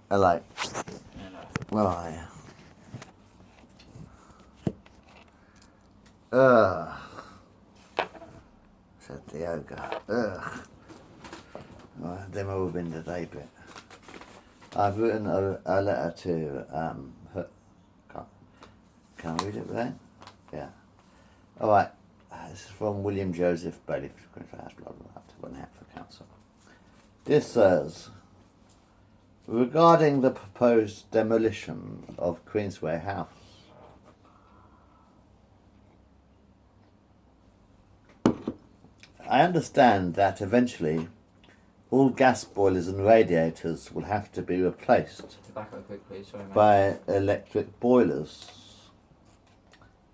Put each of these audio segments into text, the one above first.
Hello. Hello. Where are you? Ugh. Said the yoga. Ugh. Right, then we'll been today bit. I've written a letter to her. Can I read it right? Yeah. Alright. This is from William Joseph Bailey, blah blah blah, to Hatford Council. Dear Sirs, regarding the proposed demolition of Queensway House, I understand that eventually all gas boilers and radiators will have to be replaced Back up quick, please. Sorry, mate. by electric boilers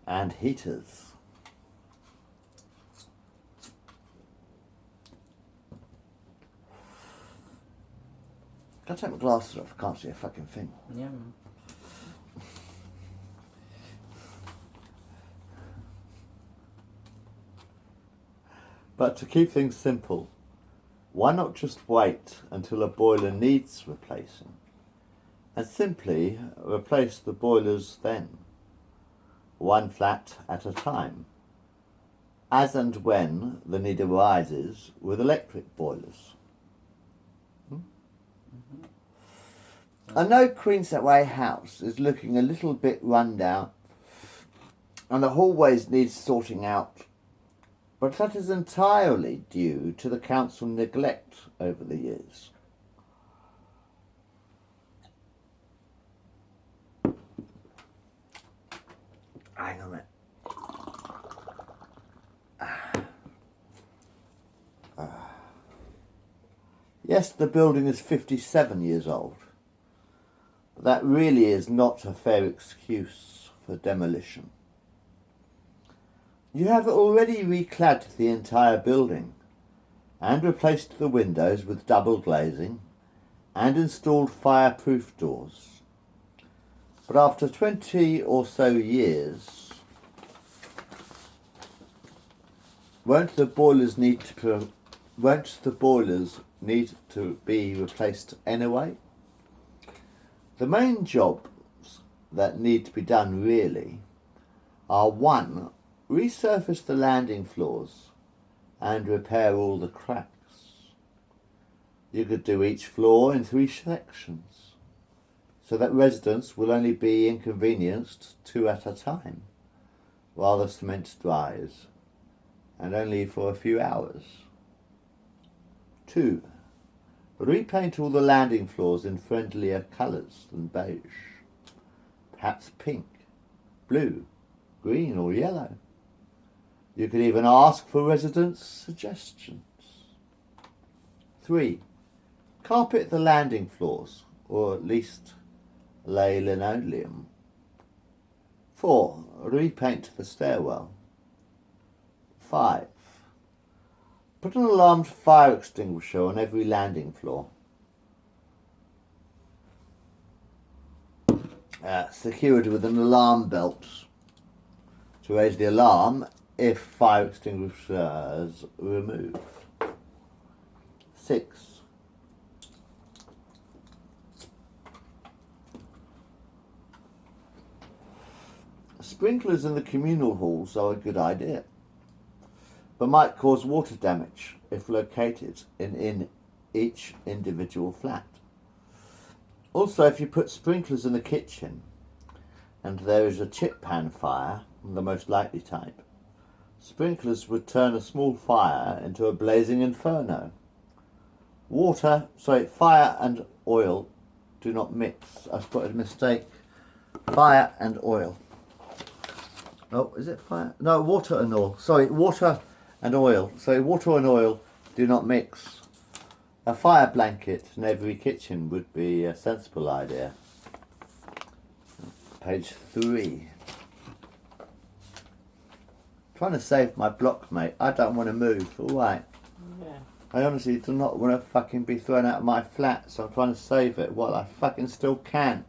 and heaters. Can I take my glasses off? I can't see a fucking thing. Yeah, man. But to keep things simple, why not just wait until a boiler needs replacing and simply replace the boilers then, one flat at a time, as and when the need arises with electric boilers? I know Queensway House is looking a little bit run down and the hallways need sorting out, but that is entirely due to the council neglect over the years. Hang on a minute. Yes, the building is 57 years old. But that really is not a fair excuse for demolition. You have already reclad the entire building and replaced the windows with double glazing and installed fireproof doors. But after 20 or so years, won't the boilers need to be replaced anyway? The main jobs that need to be done really are: 1, resurface the landing floors and repair all the cracks. You could do each floor in 3 sections, so that residents will only be inconvenienced 2 at a time, while the cement dries, and only for a few hours. 2, repaint all the landing floors in friendlier colours than beige, perhaps pink, blue, green or yellow. You could even ask for residents' suggestions. 3, carpet the landing floors, or at least lay linoleum. 4, repaint the stairwell. 5, put an alarmed fire extinguisher on every landing floor. Secured with an alarm belt to raise the alarm if fire extinguishers removed. 6, sprinklers in the communal halls are a good idea, but might cause water damage if located in each individual flat. Also, if you put sprinklers in the kitchen and there is a chip pan fire, the most likely type, sprinklers would turn a small fire into a blazing inferno. Fire and oil do not mix. I've got a mistake. Fire and oil. Oh, is it fire? No, water and oil. Sorry, water and oil. So water and oil do not mix. A fire blanket in every kitchen would be a sensible idea. Page 3. Trying to save my block, mate. I don't want to move. All right. Yeah. I honestly do not want to fucking be thrown out of my flat, so I'm trying to save it while I fucking still can.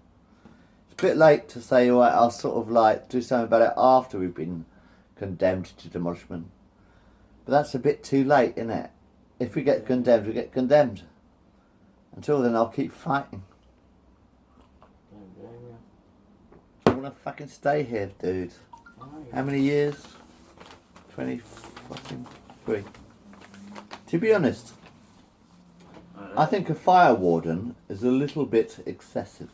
It's a bit late to say, all right, I'll sort of like do something about it after we've been condemned to demolition. But that's a bit too late, isn't it? If we get condemned, we get condemned. Until then, I'll keep fighting. want to fucking stay here, dude. How many years? 23. To be honest, I think a fire warden is a little bit excessive.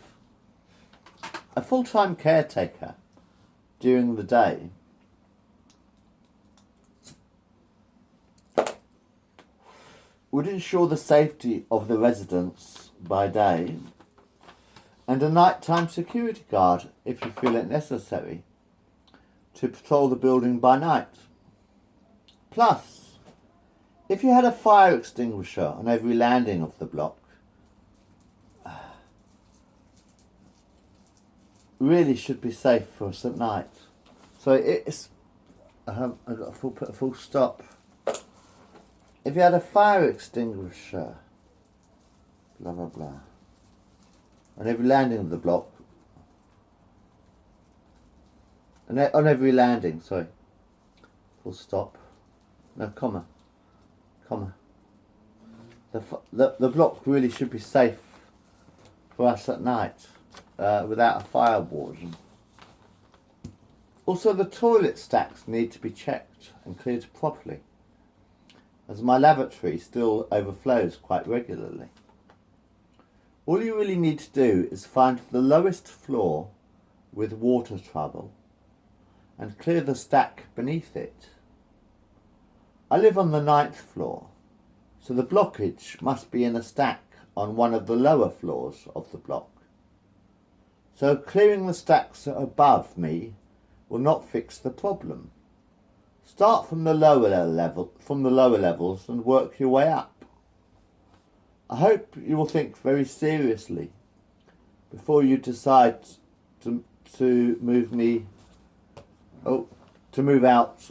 A full-time caretaker during the day would ensure the safety of the residents by day, and a nighttime security guard if you feel it necessary to patrol the building by night. Plus, if you had a fire extinguisher on every landing of the block, really should be safe for us at night. So it's, I've got to put a full stop. If you had a fire extinguisher, blah blah blah, on every landing of the block, on every landing, sorry, full stop, no comma, the block really should be safe for us at night without a fire warden. Also, the toilet stacks need to be checked and cleared properly, as my lavatory still overflows quite regularly. All you really need to do is find the lowest floor with water trouble and clear the stack beneath it. I live on the 9th floor, so the blockage must be in a stack on one of the lower floors of the block. So clearing the stacks above me will not fix the problem. Start from the lower levels and work your way up. I hope you will think very seriously before you decide to move out.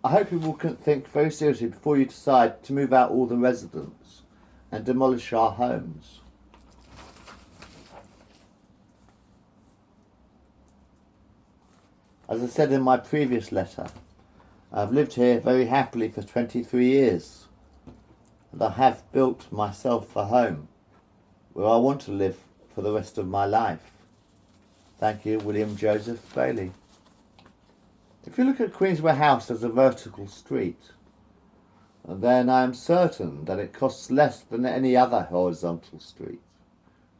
I hope you will think very seriously before you decide to move out all the residents and demolish our homes. As I said in my previous letter, I've lived here very happily for 23 years, and I have built myself a home where I want to live for the rest of my life. Thank you, William Joseph Bailey. If you look at Queensway House as a vertical street, then I am certain that it costs less than any other horizontal street,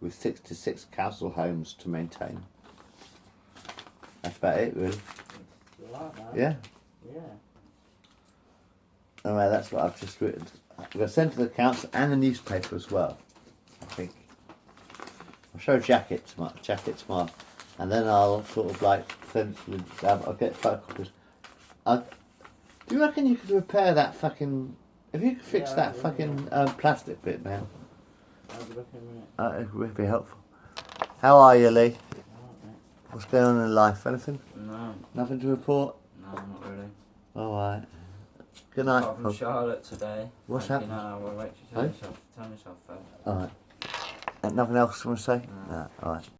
with 66 council homes to maintain. That's about it, really. Yeah. Yeah. Anyway, that's what I've just written. I'm going to send to the council and the newspaper as well, I think. I'll show Jacket tomorrow, and then I'll sort of like send it to the, I'll get photocopies. Do you reckon you could repair that fucking, if you could fix that fucking plastic bit, man? I'll be looking in a minute. It would be helpful. How are you, Lee? What's going on in life? Anything? No. Nothing to report? No, not really. Alright. Good night. Apart from Charlotte today. What's happening? happened? No, we'll wait till you tell yourself first. Alright. Nothing else you want to say? No. No. Alright.